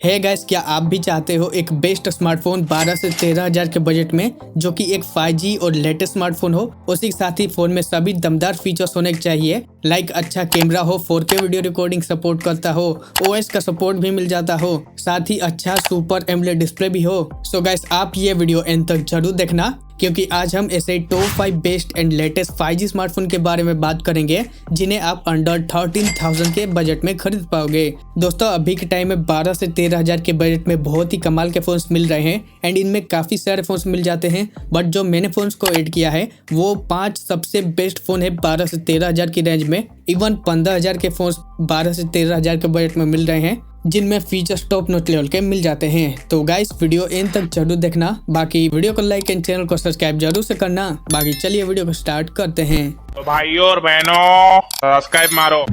है गाइस, क्या आप भी चाहते हो एक बेस्ट स्मार्टफोन 12 से 13 हजार के बजट में, जो कि एक 5G और लेटेस्ट स्मार्टफोन हो। उसी के साथ ही फोन में सभी दमदार फीचर्स होने चाहिए, लाइक अच्छा कैमरा हो, 4K वीडियो रिकॉर्डिंग सपोर्ट करता हो, OS का सपोर्ट भी मिल जाता हो, साथ ही अच्छा सुपर एमोलेड डिस्प्ले भी हो। सो गाइस, आप ये वीडियो एंड तक जरूर देखना, क्योंकि आज हम ऐसे top 5 best and latest 5G smartphone के बारे में बात करेंगे, जिन्हें आप अंडर 13,000 के बजट में खरीद पाओगे। दोस्तों, अभी के टाइम में 12 से 13 हजार के बजट में बहुत ही कमाल के फोन्स मिल रहे हैं एंड इनमें काफी सारे फोन्स मिल जाते हैं। बट जो मैंने फोन्स को ऐड किया है वो 5 सबसे बेस्ट फोन है 12 से 13 हजार की रेंज में। इवन 15 हजार के फोन्स 12 से 13 हजार के बजट में मिल रहे हैं, जिनमें फीचर्स टॉप नॉच लेवल के मिल जाते हैं। तो गाइस, वीडियो एंड तक जरूर देखना। बाकी वीडियो को लाइक एंड चैनल को सब्सक्राइब जरूर से करना। बाकी चलिए वीडियो को स्टार्ट करते हैं। तो भाइयों और बहनों, सब्सक्राइब मारो।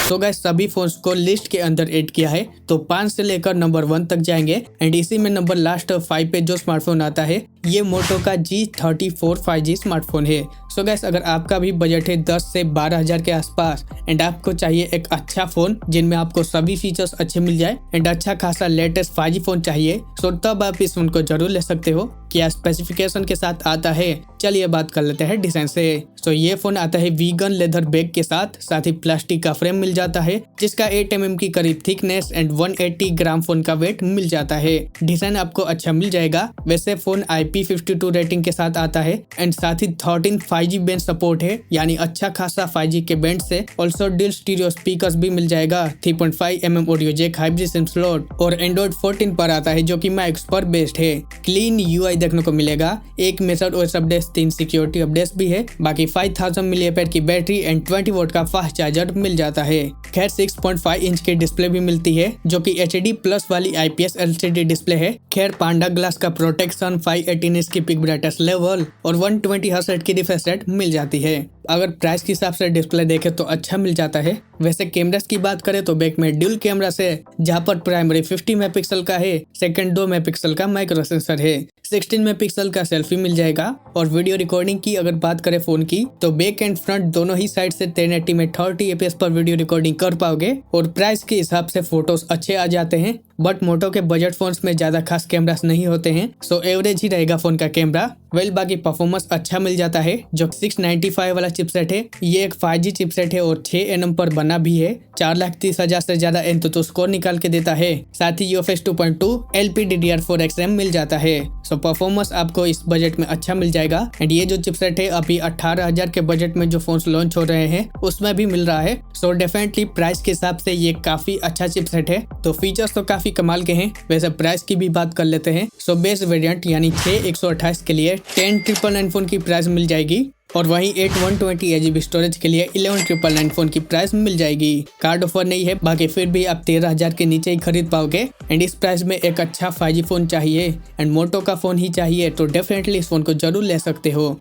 तो गाइस, सभी फोन्स को लिस्ट के अंदर ऐड किया है, तो 5 से लेकर नंबर 1 तक जाएंगे एंड इसी में नंबर लास्ट 5 पे जो स्मार्टफोन आता है ये मोटो का G34 5G स्मार्टफोन है। सो गाइस, अगर आपका भी बजट है 10 से 12 हजार के आसपास एंड आपको चाहिए एक अच्छा फोन जिनमें आपको सभी फीचर्स अच्छे मिल जाए एंड अच्छा खासा लेटेस्ट 5G फोन चाहिए, तो तब आप इस फोन को जरूर ले सकते हो। क्या स्पेसिफिकेशन के साथ आता है, चलिए बात कर लेते हैं डिजाइन से। तो ये फोन आता है वीगन लेदर बैग के साथ ही प्लास्टिक का फ्रेम मिल जाता है, जिसका 8 mm की करीब थिकनेस एंड 180 ग्राम फोन का वेट मिल जाता है। डिजाइन आपको अच्छा मिल जाएगा। वैसे फोन IP52 रेटिंग के साथ आता है एंड साथ ही 13 5G बैंड सपोर्ट है, यानी अच्छा खासा 5G के बैंड से। ऑल्सो डुअल स्टीरियो स्पीकर्स भी मिल जाएगा, 3.5 mm audio jack, hybrid SIM slot और एंड्रॉइड 14 पर आता है, जो कि मैक्स पर बेस्ड है। क्लीन UI देखने को मिलेगा, एक method OS update, 3 security updates भी है। बाकी 5000 mAh की बैटरी एंड 20 वोल्ट का फास्ट चार्जर मिल जाता है। खैर 6.5 इंच की डिस्प्ले भी मिलती है, जो कि HD प्लस वाली IPS LCD डिस्प्ले है। खैर पांडा ग्लास का प्रोटेक्शन, 518 Hz की पिक ब्राइटनेस लेवल और 120 Hz की रिफ्रेश रेट मिल जाती है। अगर प्राइस के हिसाब से डिस्प्ले देखे तो अच्छा मिल जाता है। वैसे कैमरास की बात करें तो बैक में ड्यूल कैमरा है, जहाँ पर प्राइमरी 50 मेगापिक्सल का है, सेकंड 2 मेगापिक्सल का माइक्रो सेंसर है, 16 मेगापिक्सल का सेल्फी मिल जाएगा। और वीडियो रिकॉर्डिंग की अगर बात करें फोन की, तो बैक एंड फ्रंट दोनों ही साइड से 1080 में 30 fps पर वीडियो रिकॉर्डिंग कर पाओगे। और प्राइस के हिसाब से फोटोज अच्छे आ जाते हैं। बट मोटो के बजट फोन्स में ज्यादा खास कैमरास नहीं होते हैं, सो एवरेज ही रहेगा फोन का कैमरा। बाकी परफॉर्मेंस अच्छा मिल जाता है। जो 695 वाला चिपसेट है, ये एक 5G चिपसेट है और 6 nm पर बना भी है। 4,30,000 से ज्यादा एंतुतु स्कोर निकाल के देता है। साथ ही UFS 2.2 LPDDR4X मिल जाता है। सो परफॉर्मेंस आपको इस बजट में अच्छा मिल जाएगा। एंड ये जो चिपसेट है अभी 18,000 के बजट में जो फोन लॉन्च हो रहे हैं उसमें भी मिल रहा है। सो डेफिनेटली प्राइस के हिसाब से ये काफी अच्छा चिपसेट है। तो फीचर्स तो काफी कमाल के हैं। वैसे प्राइस की भी बात कर लेते हैं। सो बेस वेरिएंट यानी 6128 के लिए 10,999 फोन की प्राइस मिल जाएगी, और वहीं 8/120 स्टोरेज के लिए 11,999 फोन की प्राइस मिल जाएगी। कार्ड ऑफर नहीं है, बाकी फिर भी आप 13 हजार के नीचे ही खरीद पाओगे। एंड इस प्राइस में एक अच्छा 5G फोन चाहिए एंड मोटो का फोन ही चाहिए, तो डेफिनेटली इस फोन को जरूर ले सकते हो।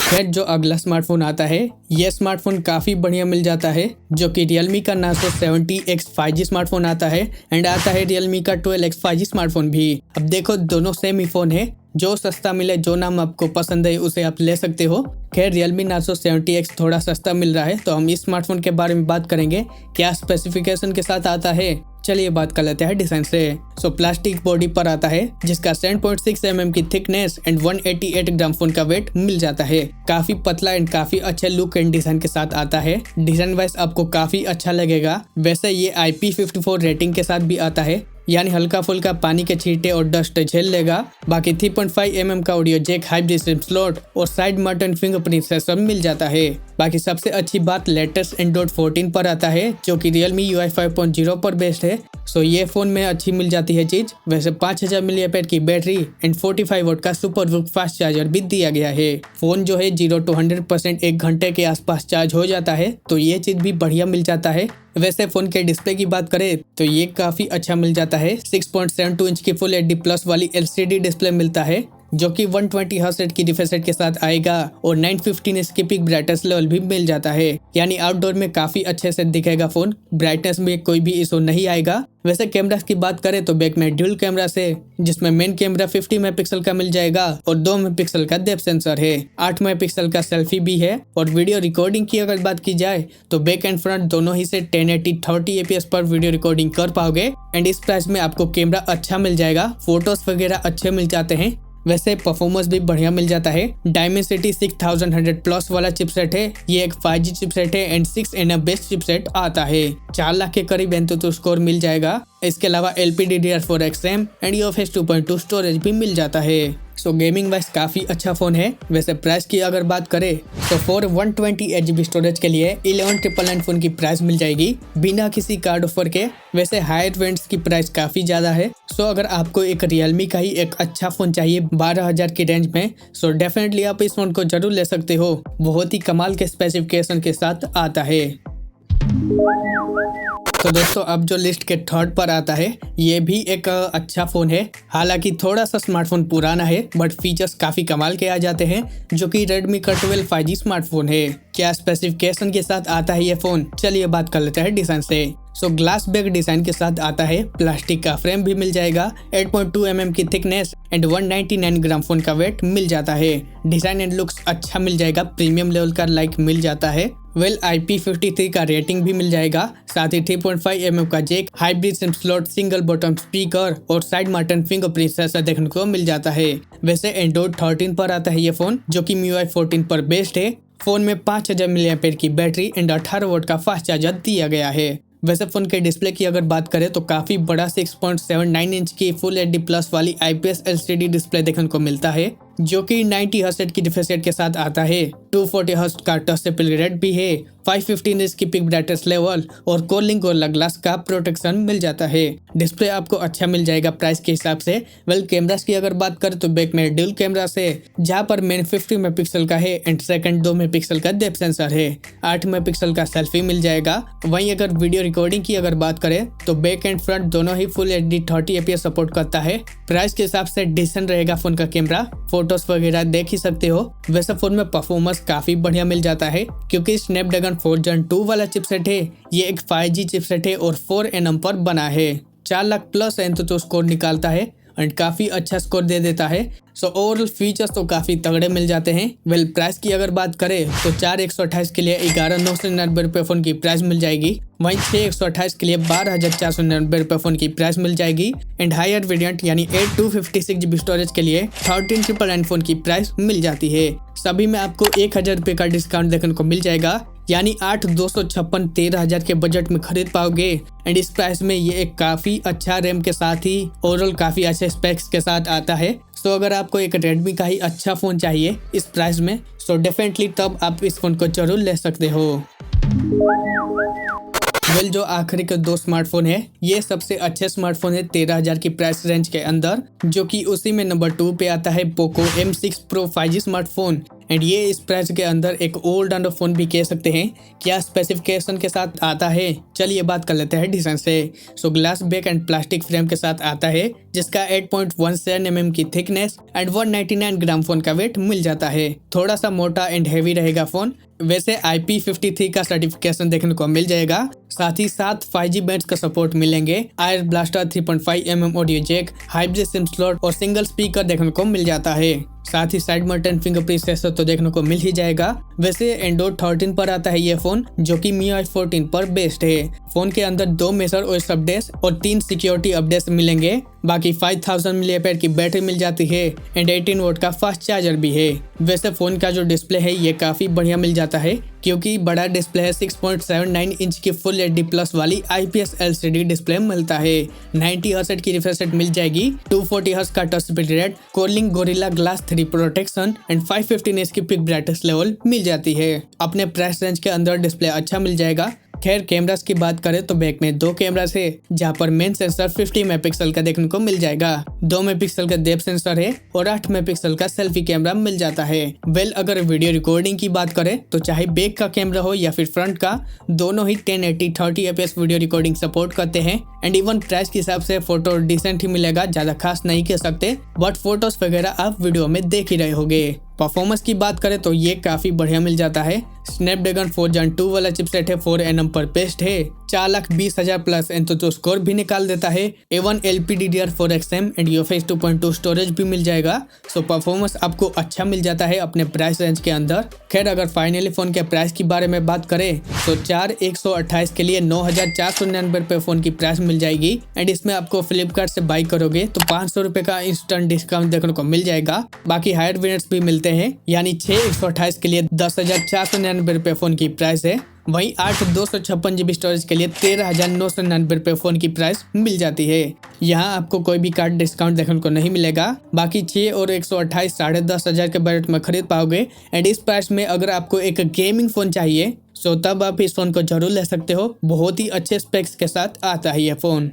फिर जो अगला स्मार्टफोन आता है, यह स्मार्टफोन काफी बढ़िया मिल जाता है, जो कि Realme का Narzo 70X 5G स्मार्टफोन आता है एंड आता है Realme का 12X 5G स्मार्टफोन भी। अब देखो, दोनों सेम ही फोन है। जो सस्ता मिले, जो नाम आपको पसंद है उसे आप ले सकते हो। खैर Realme Narzo 70X थोड़ा सस्ता मिल रहा है, तो हम इस स्मार्टफोन के बारे में बात करेंगे, क्या स्पेसिफिकेशन के साथ आता है। चलिए बात कर लेते हैं डिजाइन से। सो प्लास्टिक बॉडी पर आता है, जिसका 7.6 mm की थिकनेस एंड 188 ग्राम फोन का वेट मिल जाता है। काफी पतला एंड काफी अच्छे लुक एंड डिजाइन के साथ आता है। डिजाइन वाइज आपको काफी अच्छा लगेगा। वैसे ये IP54 रेटिंग के साथ भी आता है, यानी हल्का फुल्का पानी के छींटे और डस्ट झेल लेगा। बाकी 3.5 mm का audio jack, hybrid SIM slot और साइड माउंटेड फिंगरप्रिंट सेंसर मिल जाता है। बाकी सबसे अच्छी बात, लेटेस्ट एंड्रॉइड 14 पर आता है, जो कि Realme UI 5.0 पर बेस्ड है। सो ये फोन में अच्छी मिल जाती है चीज। वैसे 5000 mAh की बैटरी एंड 45 वोल्ट का सुपर फास्ट चार्जर भी दिया गया है। फोन जो है 0 to 100% 1 घंटे के आसपास चार्ज हो जाता है, तो ये चीज भी बढ़िया मिल जाता है। वैसे फोन के डिस्प्ले की बात करें तो ये काफी अच्छा मिल जाता है। 6.72 इंच की फुल HD प्लस वाली LCD डिस्प्ले मिलता है, जो कि 120 हर्ट्ज की रिफ्रेश रेट के साथ आएगा और 915 की पिक ब्राइटनेस लेवल भी मिल जाता है, यानी आउटडोर में काफी अच्छे से दिखेगा फोन। ब्राइटनेस में कोई भी इशू नहीं आएगा। वैसे कैमरा की बात करें तो बैक में ड्यूल कैमरा से, जिसमें मेन कैमरा 50 मेगापिक्सल का मिल जाएगा और 2 मेगापिक्सल का डेप्थ सेंसर है। 8 मेगापिक्सल का सेल्फी भी है। और वीडियो रिकॉर्डिंग की अगर बात की जाए तो बैक एंड फ्रंट दोनों ही से 1080 30 APS पर वीडियो रिकॉर्डिंग कर पाओगे। एंड इस प्राइस में आपको कैमरा अच्छा मिल जाएगा, फोटोज वगैरह अच्छे मिल जाते हैं। वैसे परफॉर्मेंस भी बढ़िया मिल जाता है। डायमेंसिटी 6100 प्लस वाला चिपसेट है। ये एक 5G चिपसेट है एंड 6nm बेस्ड चिपसेट आता है। 4 लाख के करीब एंतुतु स्कोर मिल जाएगा। इसके अलावा LPDDR4X RAM and UFS 2.2 storage भी मिल जाता है। सो गेमिंग वाइज काफी अच्छा फोन है। वैसे प्राइस की अगर बात करें तो 128GB स्टोरेज के लिए 11,999 फोन की प्राइस मिल जाएगी बिना किसी कार्ड ऑफर के। वैसे हायर वेरिएंट्स की प्राइस काफी ज्यादा है। सो अगर आपको एक रियलमी का ही एक अच्छा फोन चाहिए 12,000 की रेंज में, सो डेफिनेटली आप इस फोन को जरूर ले सकते हो। बहुत ही कमाल के स्पेसिफिकेशन के साथ आता है। तो दोस्तों अब जो लिस्ट के थर्ड पर आता है ये भी एक अच्छा फोन है। हालांकि थोड़ा सा स्मार्टफोन पुराना है बट फीचर्स काफी कमाल के आ जाते हैं, जो कि Redmi का 12 5G स्मार्टफोन है। क्या स्पेसिफिकेशन के साथ आता है ये फोन, चलिए बात कर लेते हैं डिजाइन से। सो ग्लास बैक डिजाइन के साथ आता है। प्लास्टिक का फ्रेम भी मिल जाएगा। 8.2 mm की थिकनेस एंड 199 ग्राम फोन का वेट मिल जाता है। डिजाइन एंड लुक्स अच्छा मिल जाएगा, प्रीमियम लेवल का लाइक मिल जाता है। वेल IP53 का रेटिंग भी मिल जाएगा। साथ ही 3.5 mm का jack, hybrid SIM slot, single button speaker और साइड माउंटेड फिंगरप्रिंट सेंसर देखने को मिल जाता है। वैसे एंड्रॉइड 13 पर आता है ये फोन, जो कि MIUI 14 पर बेस्ड है। फोन में 5000 mAh की बैटरी एंड 18 वोल्ट का फास्ट चार्जर दिया गया है। वैसे फोन के डिस्प्ले की अगर बात करें तो काफी बड़ा 6.79 इंच की फुल HD प्लस वाली IPS LCD डिस्प्ले देखने को मिलता है, जो कि 90 हर्ट्ज की रिफ्रेश रेट के साथ आता है। 240 हर्ट्ज का टच डिस्प्ले रेट भी है। 515 इंच की पिक ब्राइटनेस लेवल और कोलिंग गोरिल्ला ग्लास का प्रोटेक्शन मिल जाता है। डिस्प्ले आपको अच्छा मिल जाएगा प्राइस के हिसाब से। वेल कैमरास की अगर बात करें तो बैक में ड्यूल कैमरा से, जहां पर मेन 50 मेगापिक्सल का है एंड सेकंड 2 मेगापिक्सल का डेप्थ सेंसर है। 8 मेगापिक्सल का सेल्फी मिल जाएगा। वहीं अगर वीडियो रिकॉर्डिंग की अगर बात करें तो बैक एंड फ्रंट दोनों ही फुल HD 30 APS सपोर्ट करता है। प्राइस के हिसाब से डिसेंट रहेगा फोन का कैमरा, फोटोज वगैरह देख ही सकते हो। वैसे फोन में परफॉर्मेंस काफी बढ़िया मिल जाता है, क्योंकि स्नैपड्रैगन 4 Gen 2 वाला चिपसेट है। ये एक 5G चिपसेट है और 4nm पर बना है। 4 लाख प्लस एंतुतु स्कोर निकालता है एंड काफी अच्छा स्कोर दे देता है। सो ओवरऑल फीचर्स तो काफी तगड़े मिल जाते हैं। वेल प्राइस की अगर बात करें तो 4128 के लिए 11,999 रुपये फोन की प्राइस मिल जाएगी। वहीं 6128 के लिए 12,499 रुपये फोन की प्राइस मिल जाएगी। एंड हायर वेरिएंट यानी 8/256GB स्टोरेज के लिए 13,999 फोन की प्राइस मिल जाती है। सभी में आपको 1000 रुपये का डिस्काउंट देखने को मिल जाएगा, यानी 8,256 13,000 के बजट में खरीद पाओगे। एंड इस प्राइस में ये एक काफी अच्छा रैम के साथ ही ओवरऑल काफी अच्छे स्पेक्स के साथ आता है। सो अगर आपको एक रेडमी का ही अच्छा फोन चाहिए इस प्राइस में, सो डेफिनेटली तब आप इस फोन को जरूर ले सकते हो। वेल जो आखिरी के 2 स्मार्टफोन है, ये सबसे अच्छे स्मार्टफोन है 13,000 की प्राइस रेंज के अंदर, जो कि उसी में नंबर 2 पे आता है Poco M6 Pro 5G smartphone. And ये इस प्राइस के अंदर एक ओल्ड एंड फोन भी कह सकते हैं। क्या स्पेसिफिकेशन के साथ आता है, चलिए बात कर लेते हैं डिजाइन से। So glass back and plastic frame के साथ आता है, जिसका 8.17 mm की थिकनेस एंड 199 ग्राम फोन का वेट मिल जाता है। थोड़ा सा मोटा एंड हैवी रहेगा फोन। वैसे IP53 का सर्टिफिकेशन देखने को मिल जाएगा। साथ ही 7 5G बैंड्स का सपोर्ट मिलेंगे। IR blaster 3.5 mm audio jack, hybrid SIM slot और सिंगल स्पीकर देखने को मिल जाता है। साथ ही साइड माउंटेड फिंगरप्रिंट सेंसर तो देखने को मिल ही जाएगा। वैसे एंड्रॉइड 13 पर आता है ये फोन, जो कि MIUI 14 पर बेस्ड है। फोन के अंदर 2 मेजर OS अपडेट्स और 3 सिक्योरिटी अपडेट्स मिलेंगे। बाकी 5000 mAh की बैटरी मिल जाती है एंड 18 वोल्ट का फास्ट चार्जर भी है। वैसे फोन का जो डिस्प्ले है ये काफी बढ़िया मिल जाता है, क्योंकि बड़ा डिस्प्ले है। 6.79 इंच की फुल HD प्लस वाली IPS LCD डिस्प्ले मिलता है। 90 हर्ट्ज की रिफ्रेश रेट मिल जाएगी। 240 हर्ट्ज का touch display rate, Corning Gorilla Glass 3 protection and 515 inch की पिक ब्राइटनेस लेवल मिल जाती है। अपने प्राइस रेंज के अंदर डिस्प्ले अच्छा मिल जाएगा। खैर कैमरास की बात करें तो बैक में 2 कैमरास है, जहाँ पर मेन सेंसर 50 मेगापिक्सल का देखने को मिल जाएगा। 2 मेगापिक्सल का डेप्थ सेंसर है और 8 मेगापिक्सल का सेल्फी कैमरा मिल जाता है। अगर वीडियो रिकॉर्डिंग की बात करें तो चाहे बैक का कैमरा हो या फिर फ्रंट का, दोनों ही 1080 30 fps वीडियो रिकॉर्डिंग सपोर्ट करते हैं। एंड इवन प्राइस के हिसाब से फोटो डिसेंट ही मिलेगा, ज्यादा खास नहीं कह सकते, बट फोटोज वगैरह आप वीडियो में देख ही रहे होंगे। परफॉर्मेंस की बात करें तो ये काफी बढ़िया मिल जाता है। स्नैपड्रैगन 4 Gen 2 वाला चिपसेट है, 4 nm पर बेस्ड है, 4,20,000 प्लस एंतुतो स्कोर भी निकाल देता है। A1 LPDDR4XM and UFS 2.2 storage भी मिल जाएगा। सो परफॉर्मेंस आपको अच्छा मिल जाता है अपने प्राइस रेंज के अंदर। खैर अगर फाइनली फोन के प्राइस की बारे में बात करें तो 4/128 के लिए 9,499 रुपए फोन की प्राइस मिल जाएगी। एंड इसमें आपको फ्लिपकार्ट से बाई करोगे तो 500 रुपए का इंस्टेंट डिस्काउंट देखने को मिल जाएगा। बाकी हायर वेरिएंट्स भी मिलते हैं, यानी 6/128 के लिए 10,499 रुपए फोन की प्राइस है। वहीं 8/256 GB स्टोरेज के लिए 13,999 रुपए फोन की प्राइस मिल जाती है। यहाँ आपको कोई भी कार्ड डिस्काउंट देखने को नहीं मिलेगा। बाकी 6 और 128 10,500 के बजट में खरीद पाओगे। एंड इस प्राइस में अगर आपको एक गेमिंग फोन चाहिए तो तब आप इस फोन को जरूर ले सकते हो। बहुत ही अच्छे स्पेक्स के साथ आता है यह फोन।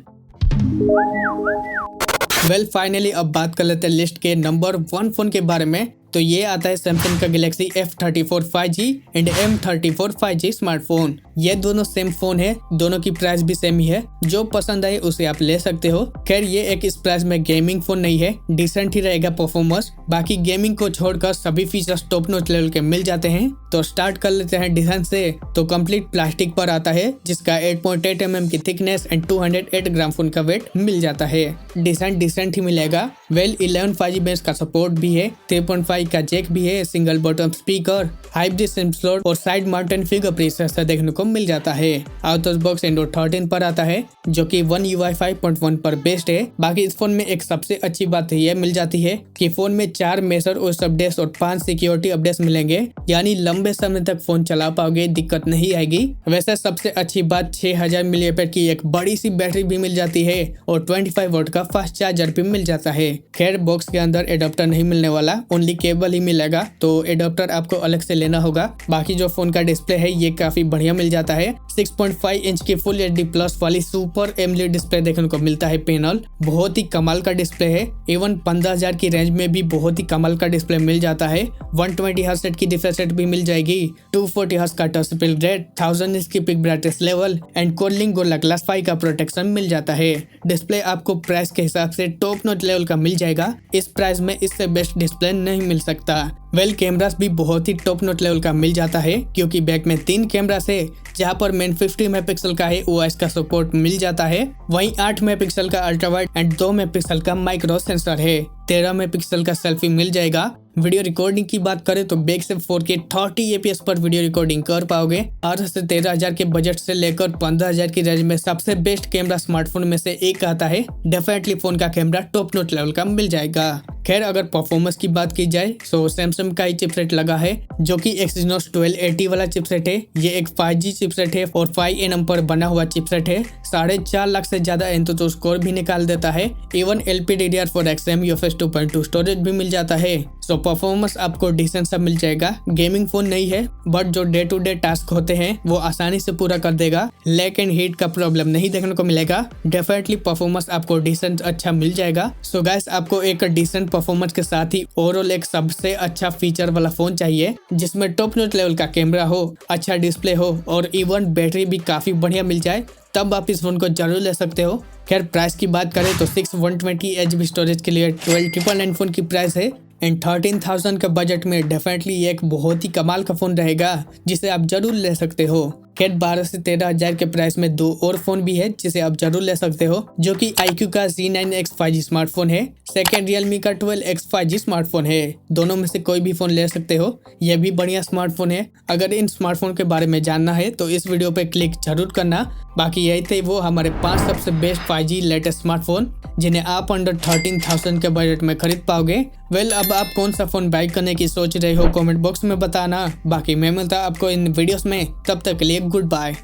फाइनली अब बात कर लेते हैं लिस्ट के नंबर 1 फोन के बारे में। तो ये आता है सैमसंग का Galaxy F34 5G and M34 5G smartphone. ये दोनों सेम फोन है, दोनों की प्राइस भी सेम ही है। जो पसंद आए उसे आप ले सकते हो। खैर ये एक इस प्राइस में गेमिंग फोन नहीं है, डिसेंट ही रहेगा परफॉर्मेंस। बाकी गेमिंग को छोड़कर सभी फीचर्स टॉप नॉच लेवल के मिल जाते हैं। तो स्टार्ट कर लेते हैं डिजाइन से। तो कंप्लीट प्लास्टिक पर आता है, जिसका 8.8 mm की थिकनेस एंड 208 ग्राम फोन का वेट मिल जाता है। डिजाइन डिसेंट ही मिलेगा। 11 5G बेस का सपोर्ट भी है, 3.5 का जैक भी है, single button speaker, hybrid SIM slot और साइड माउंटेन फिंगरप्रिंट सेंसर देखने को मिल जाता है। आउट ऑफ बॉक्स Android 13 पर आता है, जो कि One UI 5.1 पर बेस्ड है। बाकी इस फोन में एक सबसे अच्छी बात यह मिल जाती है कि फोन में 4 मेजर OS अपडेट्स और 5 सिक्योरिटी अपडेट्स मिलेंगे, यानी लंबे समय तक फोन चला पाओगे, दिक्कत नहीं आएगी। वैसे सबसे अच्छी बात 6000 mAh की एक बड़ी सी बैटरी भी मिल जाती है और 25 वोल्ट का फास्ट चार्जर भी मिल जाता है। खैर बॉक्स के अंदर एडाप्टर नहीं मिलने वाला, ओनली केबल ही मिलेगा, तो एडाप्टर आपको अलग से लेना होगा। बाकी जो फोन का डिस्प्ले है ये काफी बढ़िया मिल जाता है। 6.5 इंच की फुल HD प्लस वाली सुपर एमोलेड डिस्प्ले देखने को मिलता है पैनल। बहुत ही कमाल का डिस्प्ले है। इवन 15,000 की रेंज में भी बहुत ही कमाल का डिस्प्ले मिल जाता है। 120 हर्ट्ज की रिफ्रेश रेट भी मिल जाएगी, 240 हर्ट्ज का टच स्क्रीन रेट, 1000 निट्स की peak brightness level and Corning Gorilla Glass 5 का प्रोटेक्शन मिल जाता है। डिस्प्ले आपको प्राइस के हिसाब से टॉप नॉच लेवल का मिल जाएगा। इस प्राइस में इससे बेस्ट डिस्प्ले नहीं मिल सकता। कैमरास भी बहुत ही टॉप नॉच लेवल का मिल जाता है, क्योंकि बैक में 3 कैमरास है, जहां पर मेन 50 मेगापिक्सल का है, OIS का सपोर्ट मिल जाता है। वहीं 8 मेगापिक्सल का अल्ट्रा वाइड एंड 2 मेगापिक्सल का माइक्रो सेंसर है। 13 मेगापिक्सल का सेल्फी मिल जाएगा। वीडियो रिकॉर्डिंग की बात करें तो बैक से 4K 30 fps पर वीडियो रिकॉर्डिंग कर पाओगे। 8 से 13,000 के बजट से लेकर 15,000 की रेंज में सबसे बेस्ट कैमरा स्मार्टफोन में से एक आता है। डेफिनेटली फोन का कैमरा टॉप नॉच लेवल का मिल जाएगा। खैर अगर परफॉर्मेंस की बात की जाए तो सैमसंग का ही चिपसेट लगा है, जो कि Exynos 1280 वाला चिपसेट है। ये एक 5G चिपसेट है और 5 nm पर बना हुआ चिपसेट है। 4.5 लाख से ज्यादा एंतुतो स्कोर भी निकाल देता है। इवन LPDDR4XM UFS 2.2 स्टोरेज भी मिल जाता है। सो परफॉर्मेंस आपको डिसेंट सा मिल जाएगा। गेमिंग फोन नहीं है, बट जो डे टू डे टास्क होते हैं वो आसानी से पूरा कर देगा। लैग एंड हीट का प्रॉब्लम नहीं देखने को मिलेगा। डेफिनेटली परफॉर्मेंस आपको डिसेंट अच्छा मिल जाएगा। सो गाइस आपको एक डिसेंट परफॉर्मेंस के साथ ही ओवरऑल एक सबसे अच्छा फीचर वाला फोन चाहिए, जिसमें टॉप नॉच लेवल का कैमरा हो, अच्छा डिस्प्ले हो और इवन बैटरी भी काफी बढ़िया मिल जाए, तब आप इस फोन को जरूर ले सकते हो। खैर प्राइस की बात करें तो 6/128 GB स्टोरेज के लिए 12,999 फोन की प्राइस है। एंड 13,000 के बजट में डेफिनेटली ये एक बहुत ही कमाल का फोन रहेगा, जिसे आप जरूर ले सकते हो। खैर 12 से 13,000 के प्राइस में 2 और फोन भी है जिसे आप जरूर ले सकते हो, जो कि iQOO का Z9X 5G स्मार्टफोन है। सेकेंड Realme का 12X 5G स्मार्टफोन है। दोनों में से कोई भी फोन ले सकते हो, यह भी बढ़िया स्मार्टफोन है। अगर इन स्मार्टफोन के बारे में जानना है तो इस वीडियो पे क्लिक जरूर करना। बाकी यही थे वो हमारे 5 सबसे बेस्ट 5G लेटेस्ट स्मार्टफोन, जिन्हें आप अंडर 13,000 के बजट में खरीद पाओगे। अब आप कौन सा फोन बाय करने की सोच रहे हो कमेंट बॉक्स में बताना। बाकी मैं मिलता आपको इन वीडियोस में, तब तक के लिए गुड बाय।